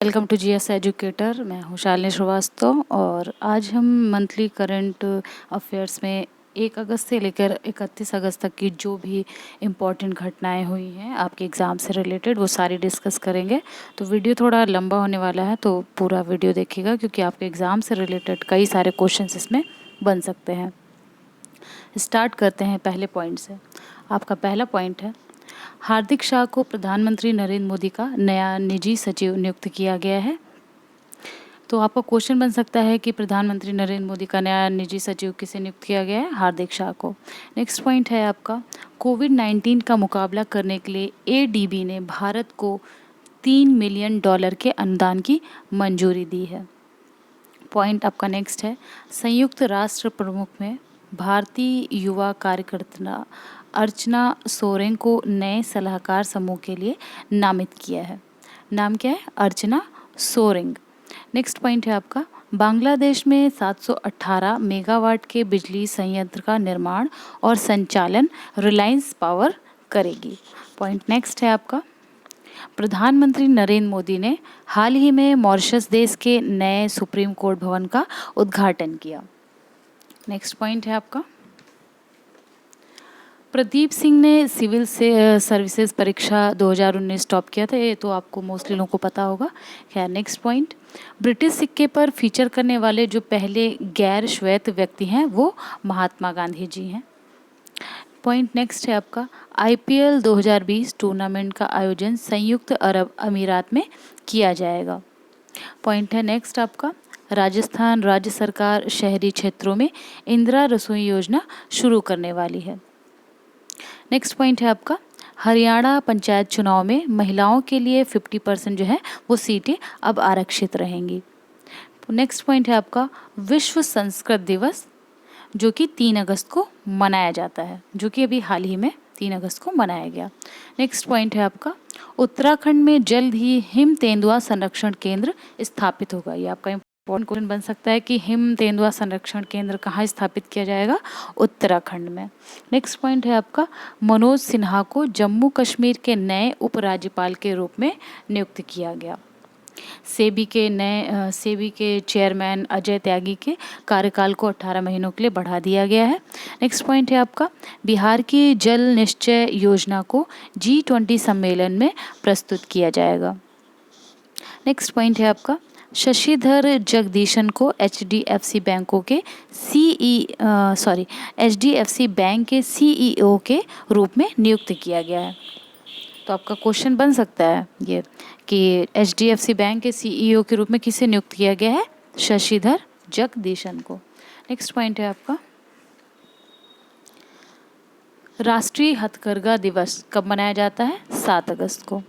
Welcome to GS educator. मैं हूँ शालिनी श्रीवास्तव और आज हम मंथली करंट अफेयर्स में 1 अगस्त से लेकर 31 अगस्त तक की जो भी इम्पोर्टेंट घटनाएं हुई हैं आपके एग्ज़ाम से रिलेटेड वो सारी डिस्कस करेंगे। तो वीडियो थोड़ा लंबा होने वाला है, तो पूरा वीडियो देखिएगा क्योंकि आपके एग्ज़ाम से रिलेटेड कई सारे क्वेश्चंस इसमें बन सकते हैं। स्टार्ट करते हैं पहले पॉइंट से। आपका पहला पॉइंट है, हार्दिक शाह को प्रधानमंत्री नरेंद्र मोदी का नया निजी सचिव नियुक्त किया गया है। तो आपका क्वेश्चन बन सकता है कि प्रधानमंत्री नरेंद्र मोदी का नया निजी सचिव किसे नियुक्त किया गया है? हार्दिक शाह को। नेक्स्ट पॉइंट है आपका, कोविड-19 का मुकाबला करने के लिए एडीबी ने भारत को $3 मिलियन के अनुदान की मंजूरी दी है। पॉइंट आपका नेक्स्ट है, संयुक्त राष्ट्र प्रमुख में भारतीय युवा कार्यकर्ता अर्चना सोरेन को नए सलाहकार समूह के लिए नामित किया है। नाम क्या है? अर्चना सोरेन। नेक्स्ट पॉइंट है आपका, बांग्लादेश में 718 मेगावाट के बिजली संयंत्र का निर्माण और संचालन रिलायंस पावर करेगी। पॉइंट नेक्स्ट है आपका, प्रधानमंत्री नरेंद्र मोदी ने हाल ही में मॉरिशस देश के नए सुप्रीम कोर्ट भवन का उद्घाटन किया। नेक्स्ट पॉइंट है आपका, प्रदीप सिंह ने सिविल से सर्विसेज परीक्षा 2019 टॉप किया था। ये तो आपको मोस्टली लोगों को पता होगा। खैर, नेक्स्ट पॉइंट, ब्रिटिश सिक्के पर फीचर करने वाले जो पहले गैर श्वेत व्यक्ति हैं वो महात्मा गांधी जी हैं। पॉइंट नेक्स्ट है आपका, आईपीएल 2020 टूर्नामेंट का आयोजन संयुक्त अरब अमीरात में किया जाएगा। पॉइंट है नेक्स्ट आपका, राजस्थान राज्य सरकार शहरी क्षेत्रों में इंदिरा रसोई योजना शुरू करने वाली है। नेक्स्ट पॉइंट है आपका, हरियाणा पंचायत चुनाव में महिलाओं के लिए 50% जो है वो सीटें अब आरक्षित रहेंगी। नेक्स्ट पॉइंट है आपका, विश्व संस्कृत दिवस जो कि 3 अगस्त को मनाया जाता है, जो कि अभी हाल ही में 3 अगस्त को मनाया गया। नेक्स्ट पॉइंट है आपका, उत्तराखंड में जल्द ही हिम तेंदुआ संरक्षण केंद्र स्थापित होगा। ये आपका इंपॉर्टेंट क्वेश्चन बन सकता है कि हिम तेंदुआ संरक्षण केंद्र कहाँ स्थापित किया जाएगा? उत्तराखंड में। नेक्स्ट पॉइंट है आपका, मनोज सिन्हा को जम्मू कश्मीर के नए उपराज्यपाल के रूप में नियुक्त किया गया। सेबी के चेयरमैन अजय त्यागी के कार्यकाल को 18 महीनों के लिए बढ़ा दिया गया है। नेक्स्ट पॉइंट है आपका, बिहार की जल निश्चय योजना को G20 सम्मेलन में प्रस्तुत किया जाएगा। नेक्स्ट पॉइंट है आपका, शशिधर जगदीशन को HDFC बैंक के CEO के रूप में नियुक्त किया गया है। तो आपका क्वेश्चन बन सकता है ये कि HDFC बैंक के CEO के रूप में किसे नियुक्त किया गया है? शशिधर जगदीशन को। नेक्स्ट पॉइंट है आपका, राष्ट्रीय हथकरघा दिवस कब मनाया जाता है? 7 अगस्त को।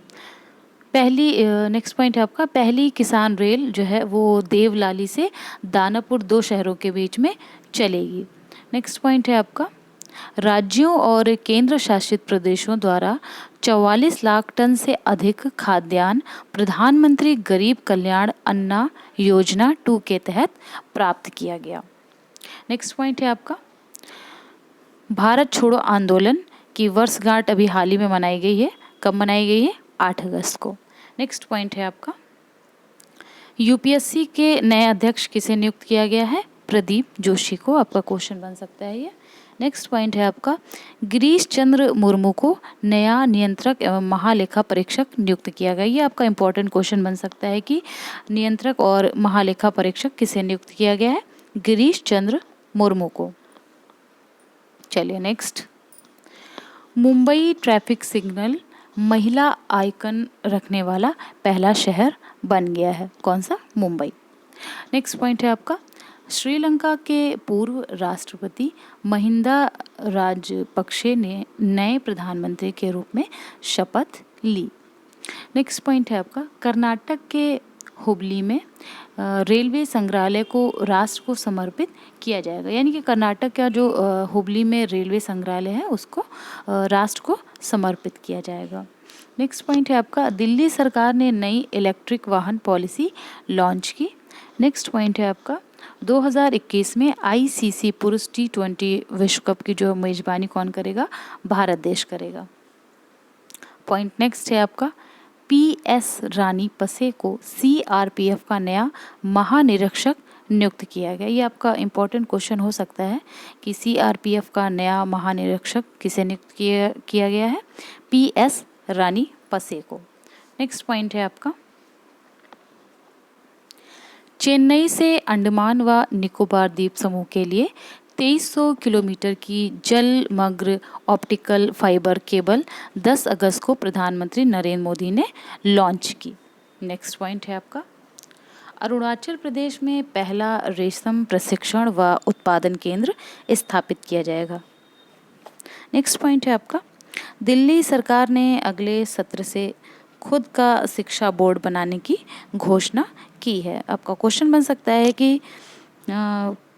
नेक्स्ट पॉइंट है आपका, पहली किसान रेल जो है वो देवलाली से दानापुर 2 शहरों के बीच में चलेगी। नेक्स्ट पॉइंट है आपका, राज्यों और केंद्र शासित प्रदेशों द्वारा 44 लाख टन से अधिक खाद्यान्न प्रधानमंत्री गरीब कल्याण अन्न योजना 2 के तहत प्राप्त किया गया। नेक्स्ट पॉइंट है आपका, भारत छोड़ो आंदोलन की वर्षगांठ अभी हाल ही में मनाई गई है। कब मनाई गई है? 8 अगस्त को। नेक्स्ट पॉइंट है आपका, यूपीएससी के नए अध्यक्ष किसे नियुक्त किया गया है? प्रदीप जोशी को। आपका क्वेश्चन बन सकता है ये। नेक्स्ट पॉइंट है आपका, गिरीश चंद्र मुर्मू को नया नियंत्रक एवं महालेखा परीक्षक नियुक्त किया गया। ये आपका इंपॉर्टेंट क्वेश्चन बन सकता है कि नियंत्रक और महालेखा परीक्षक किसे नियुक्त किया गया है? गिरीश चंद्र मुर्मू को। चलिए नेक्स्ट, मुंबई ट्रैफिक सिग्नल महिला आइकन रखने वाला पहला शहर बन गया है। कौन सा? मुंबई। नेक्स्ट पॉइंट है आपका, श्रीलंका के पूर्व राष्ट्रपति महिंदा राजपक्षे ने नए प्रधानमंत्री के रूप में शपथ ली। नेक्स्ट पॉइंट है आपका, कर्नाटक के हुबली में रेलवे संग्रहालय को राष्ट्र को समर्पित किया जाएगा। यानी कि कर्नाटक का जो हुबली में रेलवे संग्रहालय है उसको राष्ट्र को समर्पित किया जाएगा। नेक्स्ट पॉइंट है आपका, दिल्ली सरकार ने नई इलेक्ट्रिक वाहन पॉलिसी लॉन्च की। नेक्स्ट पॉइंट है आपका, 2021 में ICC पुरुष T20 विश्व कप की जो मेजबानी कौन करेगा? भारत देश करेगा। पॉइंट नेक्स्ट है आपका, PS रानी पसे को CRPF का नया महानिरीक्षक नियुक्त किया गया। ये आपका इम्पोर्टेंट क्वेश्चन हो सकता है कि CRPF का नया महानिरीक्षक किसे नियुक्त किया गया है? PS रानी पसे को। नेक्स्ट पॉइंट है आपका, चेन्नई से अंडमान व निकोबार द्वीप समूह के लिए 2300 किलोमीटर की जलमग्न ऑप्टिकल फाइबर केबल 10 अगस्त को प्रधानमंत्री नरेंद्र मोदी ने लॉन्च की। नेक्स्ट पॉइंट है आपका, अरुणाचल प्रदेश में पहला रेशम प्रशिक्षण व उत्पादन केंद्र स्थापित किया जाएगा। नेक्स्ट पॉइंट है आपका, दिल्ली सरकार ने अगले सत्र से खुद का शिक्षा बोर्ड बनाने की घोषणा की है। आपका क्वेश्चन बन सकता है कि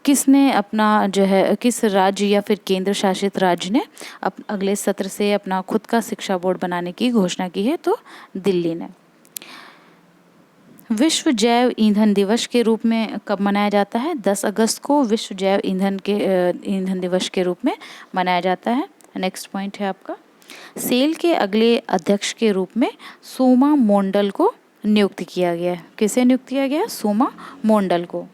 किसने अपना जो है, किस राज्य या फिर केंद्र शासित राज्य ने अगले सत्र से अपना खुद का शिक्षा बोर्ड बनाने की घोषणा की है? तो दिल्ली ने। विश्व जैव ईंधन दिवस के रूप में कब मनाया जाता है? 10 अगस्त को विश्व जैव ईंधन दिवस के रूप में मनाया जाता है। नेक्स्ट पॉइंट है आपका, सेल के अगले अध्यक्ष के रूप में सोमा मोंडल को नियुक्त किया गया है। किसे नियुक्त किया गया? सोमा मोंडल को।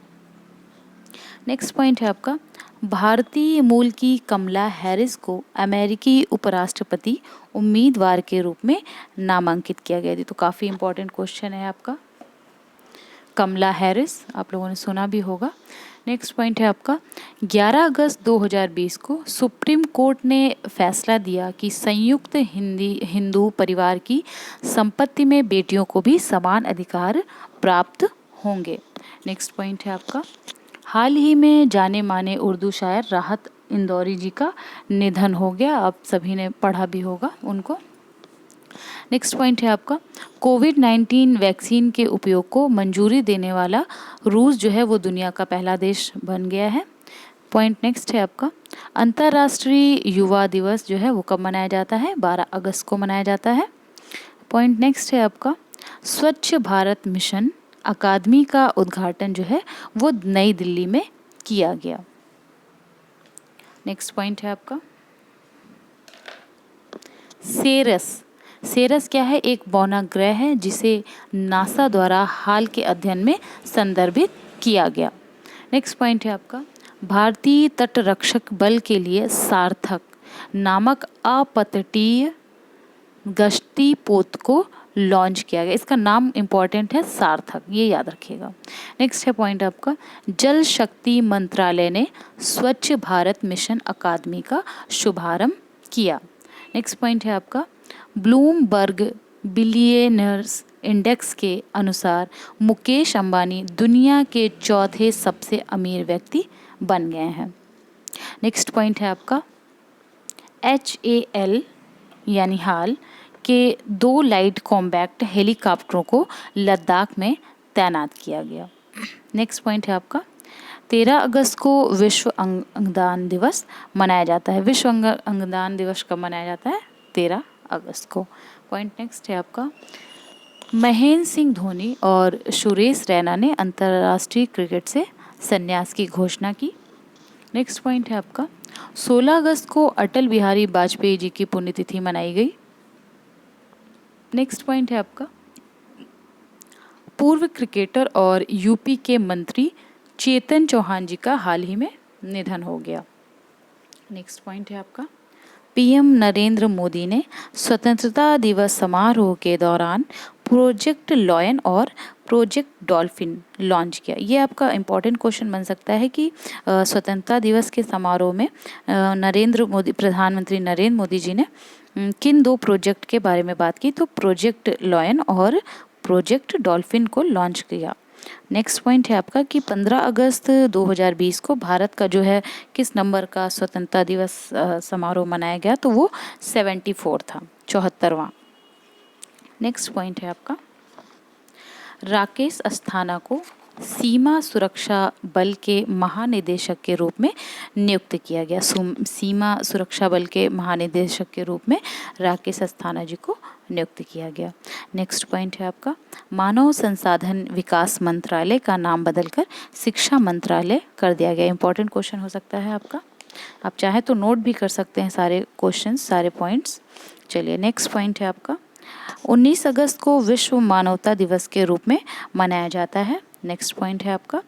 नेक्स्ट पॉइंट है आपका, भारतीय मूल की कमला हैरिस को अमेरिकी उपराष्ट्रपति उम्मीदवार के रूप में नामांकित किया गया। तो काफ़ी इंपॉर्टेंट क्वेश्चन है आपका, कमला हैरिस आप लोगों ने सुना भी होगा। नेक्स्ट पॉइंट है आपका, 11 अगस्त 2020 को सुप्रीम कोर्ट ने फैसला दिया कि संयुक्त हिंदू परिवार की संपत्ति में बेटियों को भी समान अधिकार प्राप्त होंगे। नेक्स्ट पॉइंट है आपका, हाल ही में जाने माने उर्दू शायर राहत इंदौरी जी का निधन हो गया। आप सभी ने पढ़ा भी होगा उनको। नेक्स्ट पॉइंट है आपका, कोविड-19 वैक्सीन के उपयोग को मंजूरी देने वाला रूस जो है वो दुनिया का पहला देश बन गया है। पॉइंट नेक्स्ट है आपका, अंतर्राष्ट्रीय युवा दिवस जो है वो कब मनाया जाता है? 12 अगस्त को मनाया जाता है। पॉइंट नेक्स्ट है आपका, स्वच्छ भारत मिशन अकादमी का उद्घाटन जो है वो नई दिल्ली में किया गया। नेक्स्ट पॉइंट है आपका, सेरस क्या है? एक बौनाग्रह है जिसे नासा द्वारा हाल के अध्ययन में संदर्भित किया गया। नेक्स्ट पॉइंट है आपका, भारतीय तटरक्षक बल के लिए सार्थक नामक अपतटीय गश्ती पोत को लॉन्च किया गया। इसका नाम इम्पॉर्टेंट है, सार्थक, ये याद रखिएगा। नेक्स्ट है पॉइंट आपका, जल शक्ति मंत्रालय ने स्वच्छ भारत मिशन अकादमी का शुभारंभ किया। नेक्स्ट पॉइंट है आपका, ब्लूमबर्ग बिलियनर्स इंडेक्स के अनुसार मुकेश अंबानी दुनिया के चौथे सबसे अमीर व्यक्ति बन गए हैं। नेक्स्ट पॉइंट है आपका, HAL यानी हाल के 2 लाइट कॉम्बैक्ट हेलीकॉप्टरों को लद्दाख में तैनात किया गया। नेक्स्ट पॉइंट है आपका, 13 अगस्त को विश्व अंगदान दिवस मनाया जाता है। विश्व अंगदान दिवस कब मनाया जाता है? 13 अगस्त को। पॉइंट नेक्स्ट है आपका, महेंद्र सिंह धोनी और सुरेश रैना ने अंतर्राष्ट्रीय क्रिकेट से संन्यास की घोषणा की। नेक्स्ट पॉइंट है आपका, 16 अगस्त को अटल बिहारी वाजपेयी जी की पुण्यतिथि मनाई गई। नेक्स्ट पॉइंट है आपका, पूर्व क्रिकेटर और यूपी के मंत्री चेतन चौहान जी का हाल ही में निधन हो गया। नेक्स्ट पॉइंट है आपका, PM नरेंद्र मोदी ने स्वतंत्रता दिवस समारोह के दौरान प्रोजेक्ट लॉयन और प्रोजेक्ट डॉल्फिन लॉन्च किया। ये आपका इम्पॉर्टेंट क्वेश्चन बन सकता है कि स्वतंत्रता दिवस के समारोह में प्रधानमंत्री नरेंद्र मोदी जी ने किन 2 प्रोजेक्ट के बारे में बात की? तो प्रोजेक्ट लॉयन और प्रोजेक्ट डॉल्फिन को लॉन्च किया। नेक्स्ट पॉइंट है आपका कि 15 अगस्त 2020 को भारत का जो है किस नंबर का स्वतंत्रता दिवस समारोह मनाया गया? तो वो 74 था, 74वां। नेक्स्ट पॉइंट है आपका, राकेश अस्थाना को सीमा सुरक्षा बल के महानिदेशक के रूप में नियुक्त किया गया। सीमा सुरक्षा बल के महानिदेशक के रूप में राकेश अस्थाना जी को नियुक्त किया गया। नेक्स्ट पॉइंट है आपका, मानव संसाधन विकास मंत्रालय का नाम बदलकर शिक्षा मंत्रालय कर दिया गया। इंपॉर्टेंट क्वेश्चन हो सकता है आपका, आप चाहे तो नोट भी कर सकते हैं सारे क्वेश्चन, सारे पॉइंट्स। चलिए नेक्स्ट पॉइंट है आपका, 19 अगस्त को विश्व मानवता दिवस के रूप में मनाया जाता है। नेक्स्ट पॉइंट है आपका,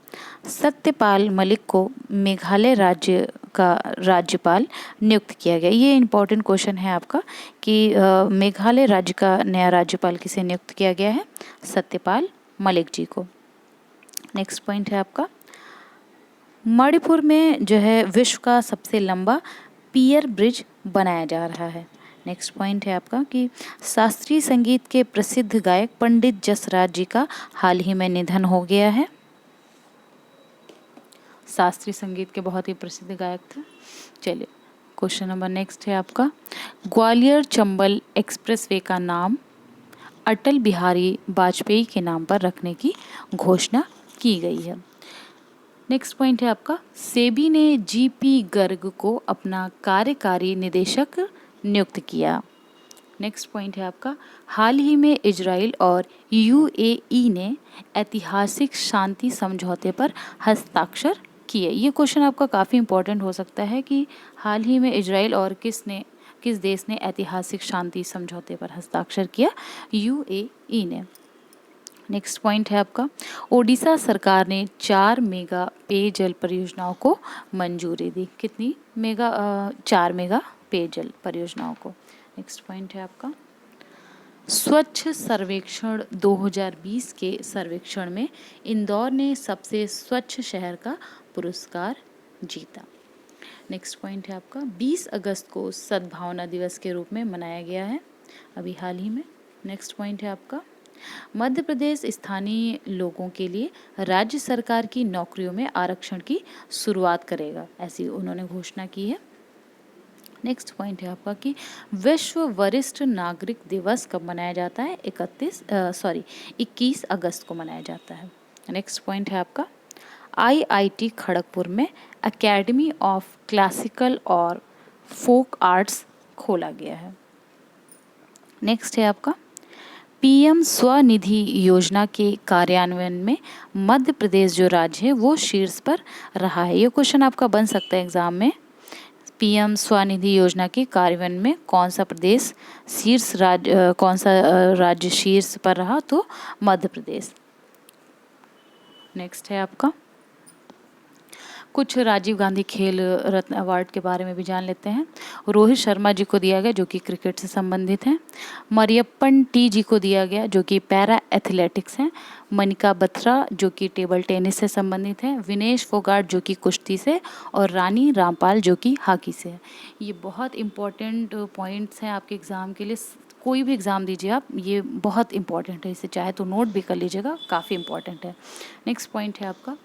सत्यपाल मलिक को मेघालय राज्य का राज्यपाल नियुक्त किया गया। ये इम्पोर्टेंट क्वेश्चन है आपका कि मेघालय राज्य का नया राज्यपाल किसे नियुक्त किया गया है? सत्यपाल मलिक जी को। नेक्स्ट पॉइंट है आपका, मणिपुर में जो है विश्व का सबसे लंबा पियर ब्रिज बनाया जा रहा है। नेक्स्ट पॉइंट है आपका कि शास्त्रीय संगीत के प्रसिद्ध गायक पंडित जसराज जी का हाल ही में निधन हो गया है। शास्त्रीय संगीत के बहुत ही प्रसिद्ध गायक थे। चलिए क्वेश्चन नंबर नेक्स्ट है आपका, ग्वालियर चंबल एक्सप्रेसवे का नाम अटल बिहारी वाजपेयी के नाम पर रखने की घोषणा की गई है। नेक्स्ट पॉइंट है आपका, सेबी ने जीपी गर्ग को अपना कार्यकारी निदेशक नियुक्त किया। नेक्स्ट पॉइंट है आपका, हाल ही में इजराइल और यूएई ने ऐतिहासिक शांति समझौते पर हस्ताक्षर किए। ये क्वेश्चन आपका काफ़ी इंपॉर्टेंट हो सकता है कि हाल ही में इजराइल और किस देश ने ऐतिहासिक शांति समझौते पर हस्ताक्षर किया? यूएई ने। नेक्स्ट पॉइंट है आपका, ओडिशा सरकार ने 4 मेगा पेयजल परियोजनाओं को मंजूरी दी। कितनी मेगा? 4 मेगा पेयजल परियोजनाओं को। नेक्स्ट पॉइंट है आपका, स्वच्छ सर्वेक्षण 2020 के सर्वेक्षण में इंदौर ने सबसे स्वच्छ शहर का पुरस्कार जीता। नेक्स्ट पॉइंट है आपका, 20 अगस्त को सद्भावना दिवस के रूप में मनाया गया है अभी हाल ही में। नेक्स्ट पॉइंट है आपका, मध्य प्रदेश स्थानीय लोगों के लिए राज्य सरकार की नौकरियों में आरक्षण की शुरुआत करेगा, ऐसी उन्होंने घोषणा की है। नेक्स्ट पॉइंट है आपका कि विश्व वरिष्ठ नागरिक दिवस कब मनाया जाता है? 21 अगस्त को मनाया जाता है। नेक्स्ट पॉइंट है आपका, आईआईटी खड़गपुर में एकेडमी ऑफ क्लासिकल और फोक आर्ट्स खोला गया है। नेक्स्ट है आपका, पीएम स्वनिधि योजना के कार्यान्वयन में मध्य प्रदेश जो राज्य है वो शीर्ष पर रहा है। ये क्वेश्चन आपका बन सकता है एग्जाम में। पीएम स्वनिधि योजना के कार्यान्वयन में कौन सा राज्य शीर्ष पर रहा? तो मध्य प्रदेश। नेक्स्ट है आपका, कुछ राजीव गांधी खेल रत्न अवार्ड के बारे में भी जान लेते हैं। रोहित शर्मा जी को दिया गया जो कि क्रिकेट से संबंधित हैं। मरियप्पन टी जी को दिया गया जो कि पैरा एथलेटिक्स हैं। मनिका बत्रा जो कि टेबल टेनिस से संबंधित है। विनेश फोगाट जो कि कुश्ती से, और रानी रामपाल जो कि हॉकी से है। ये बहुत इंपॉर्टेंट पॉइंट्स हैं आपके एग्ज़ाम के लिए। कोई भी एग्ज़ाम दीजिए आप, ये बहुत इंपॉर्टेंट है, इसे चाहे तो नोट भी कर लीजिएगा, काफ़ी इंपॉर्टेंट है। नेक्स्ट पॉइंट है आपका,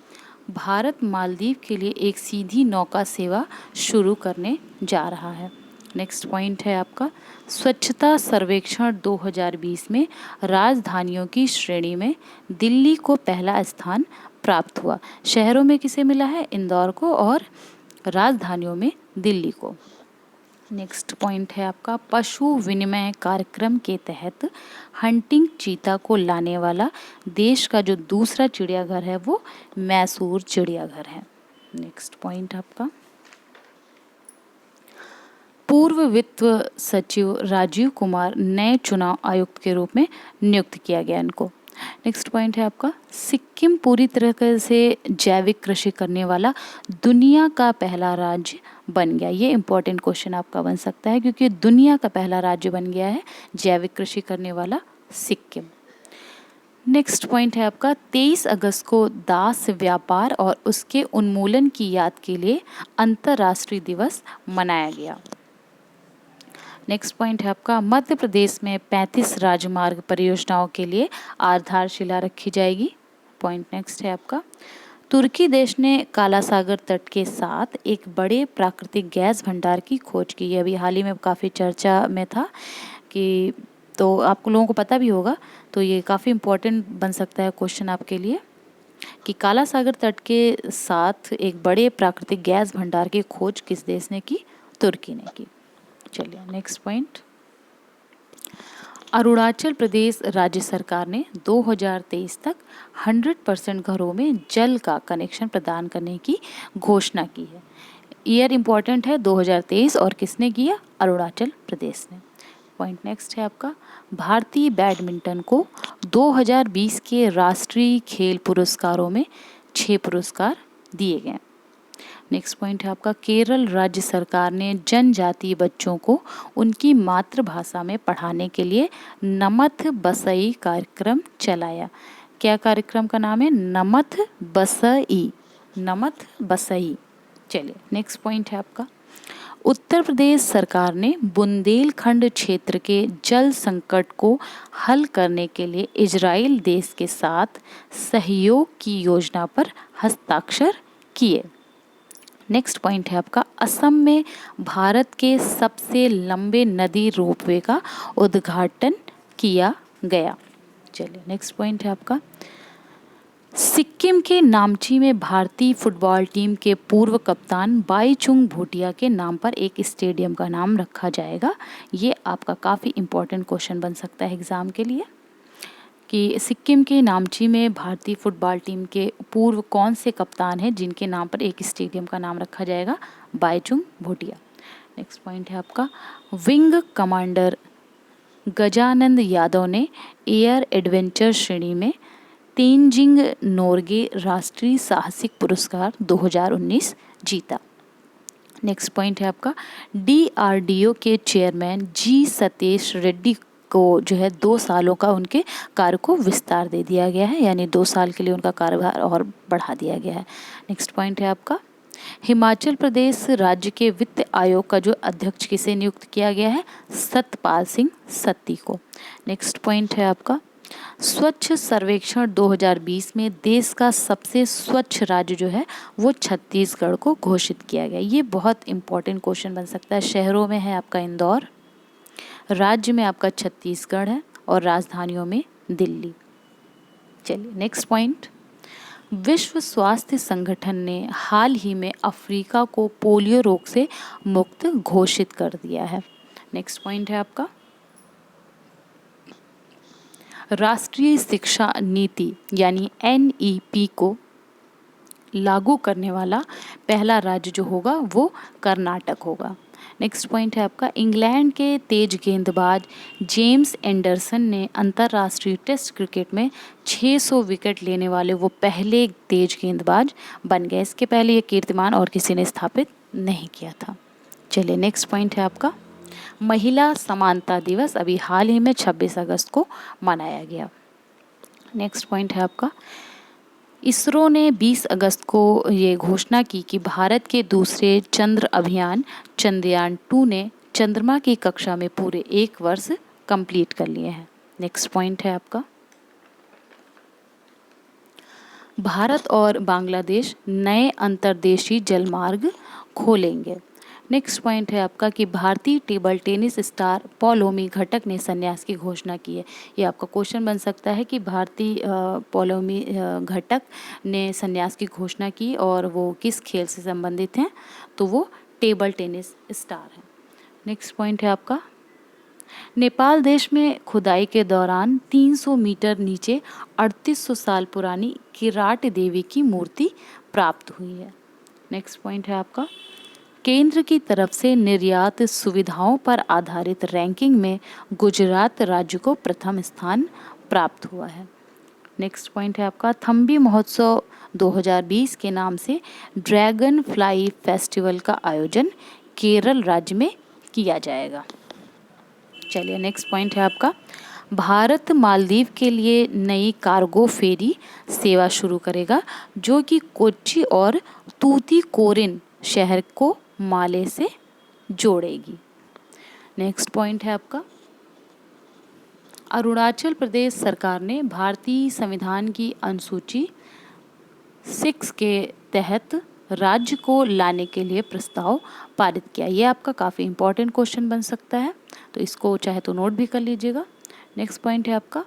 भारत मालदीव के लिए एक सीधी नौका सेवा शुरू करने जा रहा है। नेक्स्ट पॉइंट है आपका, स्वच्छता सर्वेक्षण 2020 में राजधानियों की श्रेणी में दिल्ली को पहला स्थान प्राप्त हुआ। शहरों में किसे मिला है? इंदौर को, और राजधानियों में दिल्ली को। नेक्स्ट पॉइंट है आपका, पशु विनिमय कार्यक्रम के तहत हंटिंग चीता को लाने वाला देश का जो दूसरा चिड़ियाघर है वो मैसूर चिड़ियाघर है। नेक्स्ट पॉइंट आपका, पूर्व वित्त सचिव राजीव कुमार नए चुनाव आयुक्त के रूप में नियुक्त किया गया इनको। नेक्स्ट पॉइंट है आपका, सिक्किम पूरी तरह से जैविक कृषि करने वाला दुनिया का पहला राज्य बन गया। ये इंपॉर्टेंट क्वेश्चन आपका बन सकता है क्योंकि दुनिया का पहला राज्य बन गया है जैविक कृषि करने वाला सिक्किम। नेक्स्ट पॉइंट है आपका, 23 अगस्त को दास व्यापार और उसके उन्मूलन की याद के लिए अंतर्राष्ट्रीय दिवस मनाया गया। नेक्स्ट पॉइंट है आपका, मध्य प्रदेश में 35 राजमार्ग परियोजनाओं के लिए आधारशिला रखी जाएगी। पॉइंट नेक्स्ट है आपका, तुर्की देश ने काला सागर तट के साथ एक बड़े प्राकृतिक गैस भंडार की खोज की है। अभी हाल ही में काफ़ी चर्चा में था कि, तो आप लोगों को पता भी होगा, तो ये काफ़ी इम्पोर्टेंट बन सकता है क्वेश्चन आपके लिए कि काला सागर तट के साथ एक बड़े प्राकृतिक गैस भंडार की खोज किस देश ने की? तुर्की ने की। चलिए नेक्स्ट पॉइंट, अरुणाचल प्रदेश राज्य सरकार ने 2023 तक 100% घरों में जल का कनेक्शन प्रदान करने की घोषणा की है। ईयर इंपॉर्टेंट है 2023, और किसने किया? अरुणाचल प्रदेश ने। पॉइंट नेक्स्ट है आपका, भारतीय बैडमिंटन को 2020 के राष्ट्रीय खेल पुरस्कारों में 6 पुरस्कार दिए गए। नेक्स्ट पॉइंट है आपका, केरल राज्य सरकार ने जनजातीय बच्चों को उनकी मातृभाषा में पढ़ाने के लिए नमथ बसई कार्यक्रम चलाया। क्या कार्यक्रम का नाम है? नमथ बसई, नमथ बसई। चलिए नेक्स्ट पॉइंट है आपका, उत्तर प्रदेश सरकार ने बुंदेलखंड क्षेत्र के जल संकट को हल करने के लिए इजराइल देश के साथ सहयोग की योजना पर हस्ताक्षर किए। नेक्स्ट पॉइंट है आपका, असम में भारत के सबसे लंबे नदी रोपवे का उद्घाटन किया गया। चलिए नेक्स्ट पॉइंट है आपका, सिक्किम के नामची में भारतीय फुटबॉल टीम के पूर्व कप्तान बाईचुंग भूटिया के नाम पर एक स्टेडियम का नाम रखा जाएगा। ये आपका काफ़ी इम्पोर्टेंट क्वेश्चन बन सकता है एग्ज़ाम के लिए कि सिक्किम के नामची में भारतीय फुटबॉल टीम के पूर्व कौन से कप्तान हैं जिनके नाम पर एक स्टेडियम का नाम रखा जाएगा? बाईचुंग भूटिया। नेक्स्ट पॉइंट है आपका, विंग कमांडर गजानंद यादव ने एयर एडवेंचर श्रेणी में तेनजिंग नोर्गे राष्ट्रीय साहसिक पुरस्कार 2019 जीता। नेक्स्ट पॉइंट है आपका, DRDO के चेयरमैन जी सतीश रेड्डी को जो है 2 सालों का उनके कार्य को विस्तार दे दिया गया है, यानी 2 साल के लिए उनका कार्यभार और बढ़ा दिया गया है। नेक्स्ट पॉइंट है आपका, हिमाचल प्रदेश राज्य के वित्त आयोग का जो अध्यक्ष किसे नियुक्त किया गया है? सतपाल सिंह सत्ती को। नेक्स्ट पॉइंट है आपका, स्वच्छ सर्वेक्षण 2020 में देश का सबसे स्वच्छ राज्य जो है वो छत्तीसगढ़ को घोषित किया गया। ये बहुत इंपॉर्टेंट क्वेश्चन बन सकता है। शहरों में है आपका इंदौर, राज्य में आपका छत्तीसगढ़ है और राजधानियों में दिल्ली। चलिए नेक्स्ट पॉइंट, विश्व स्वास्थ्य संगठन ने हाल ही में अफ्रीका को पोलियो रोग से मुक्त घोषित कर दिया है। नेक्स्ट पॉइंट है आपका, राष्ट्रीय शिक्षा नीति यानी NEP को लागू करने वाला पहला राज्य जो होगा वो कर्नाटक होगा। नेक्स्ट पॉइंट है आपका, इंग्लैंड के तेज गेंदबाज जेम्स एंडरसन ने अंतर्राष्ट्रीय टेस्ट क्रिकेट में 600 विकेट लेने वाले वो पहले तेज गेंदबाज बन गए। इसके पहले ये कीर्तिमान और किसी ने स्थापित नहीं किया था। चलिए नेक्स्ट पॉइंट है आपका, महिला समानता दिवस अभी हाल ही में 26 अगस्त को मनाया गया। नेक्स्ट पॉइंट है आपका, इसरो ने 20 अगस्त को ये घोषणा की कि भारत के दूसरे चंद्र अभियान चंद्रयान 2 ने चंद्रमा की कक्षा में पूरे 1 वर्ष कंप्लीट कर लिए हैं। नेक्स्ट पॉइंट है आपका, भारत और बांग्लादेश नए अंतर्देशीय जलमार्ग खोलेंगे। नेक्स्ट पॉइंट है आपका कि भारतीय टेबल टेनिस स्टार पौलोमी घटक ने संन्यास की घोषणा की है। ये आपका क्वेश्चन बन सकता है कि भारतीय पौलोमी घटक ने संन्यास की घोषणा की और वो किस खेल से संबंधित हैं? तो वो टेबल टेनिस स्टार हैं। नेक्स्ट पॉइंट है आपका, नेपाल देश में खुदाई के दौरान 300 मीटर नीचे 3800 साल पुरानी किराट देवी की मूर्ति प्राप्त हुई है। नेक्स्ट पॉइंट है आपका, केंद्र की तरफ से निर्यात सुविधाओं पर आधारित रैंकिंग में गुजरात राज्य को प्रथम स्थान प्राप्त हुआ है। नेक्स्ट पॉइंट है आपका, थम्बी महोत्सव 2020 के नाम से ड्रैगन फ्लाई फेस्टिवल का आयोजन केरल राज्य में किया जाएगा। चलिए नेक्स्ट पॉइंट है आपका, भारत मालदीव के लिए नई कार्गो फेरी सेवा शुरू करेगा जो कि कोच्चि और तूतीकोरिन शहर को माले से जोड़ेगी। नेक्स्ट पॉइंट है आपका, अरुणाचल प्रदेश सरकार ने भारतीय संविधान की अनुसूची 6 के तहत राज्य को लाने के लिए प्रस्ताव पारित किया। ये आपका काफ़ी इंपॉर्टेंट क्वेश्चन बन सकता है, तो इसको चाहे तो नोट भी कर लीजिएगा। नेक्स्ट पॉइंट है आपका,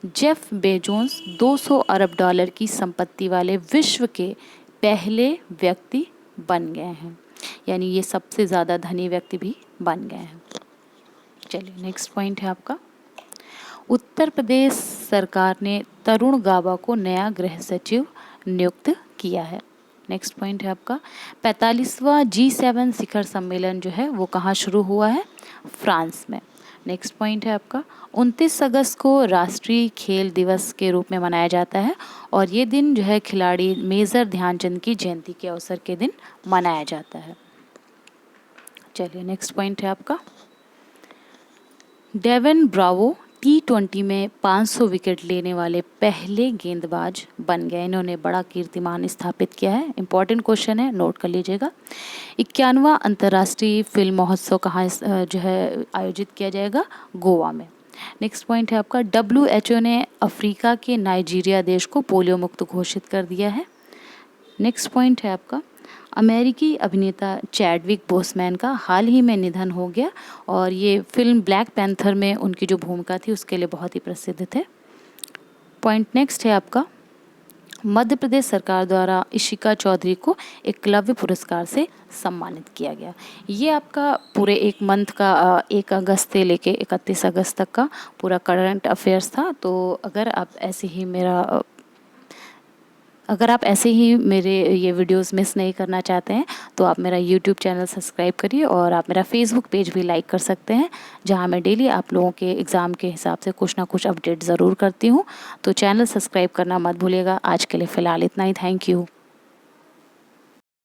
जेफ बेजोस 200 अरब डॉलर की संपत्ति वाले विश्व के पहले व्यक्ति बन गए हैं, यानी ये सबसे ज़्यादा धनी व्यक्ति भी बन गए हैं। चलिए नेक्स्ट पॉइंट है आपका, उत्तर प्रदेश सरकार ने तरुण गाबा को नया गृह सचिव नियुक्त किया है। नेक्स्ट पॉइंट है आपका, 45वां G7 शिखर सम्मेलन जो है वो कहाँ शुरू हुआ है? फ्रांस में। नेक्स्ट पॉइंट है आपका 29 अगस्त को राष्ट्रीय खेल दिवस के रूप में मनाया जाता है और ये दिन जो है खिलाड़ी मेजर ध्यानचंद की जयंती के अवसर के दिन मनाया जाता है। चलिए नेक्स्ट पॉइंट है आपका डेवन ब्रावो T20 में 500 विकेट लेने वाले पहले गेंदबाज बन गए। इन्होंने बड़ा कीर्तिमान स्थापित किया है। इंपॉर्टेंट क्वेश्चन है, नोट कर लीजिएगा। 51वां अंतर्राष्ट्रीय फिल्म महोत्सव कहाँ जो है आयोजित किया जाएगा? गोवा में। नेक्स्ट पॉइंट है आपका WHO ने अफ्रीका के नाइजीरिया देश को पोलियो मुक्त घोषित कर दिया है। नेक्स्ट पॉइंट है आपका अमेरिकी अभिनेता चैडविक बोसमैन का हाल ही में निधन हो गया और ये फिल्म ब्लैक पैंथर में उनकी जो भूमिका थी उसके लिए बहुत ही प्रसिद्ध थे। पॉइंट नेक्स्ट है आपका मध्य प्रदेश सरकार द्वारा इशिका चौधरी को एकलव्य पुरस्कार से सम्मानित किया गया। ये आपका पूरे एक मंथ का 1 अगस्त से लेके 31 अगस्त तक का पूरा करंट अफेयर्स था। तो अगर आप ऐसे ही मेरे ये वीडियोस मिस नहीं करना चाहते हैं तो आप मेरा यूट्यूब चैनल सब्सक्राइब करिए और आप मेरा फेसबुक पेज भी लाइक कर सकते हैं, जहां मैं डेली आप लोगों के एग्ज़ाम के हिसाब से कुछ ना कुछ अपडेट ज़रूर करती हूं। तो चैनल सब्सक्राइब करना मत भूलिएगा। आज के लिए फ़िलहाल इतना ही। Thank you.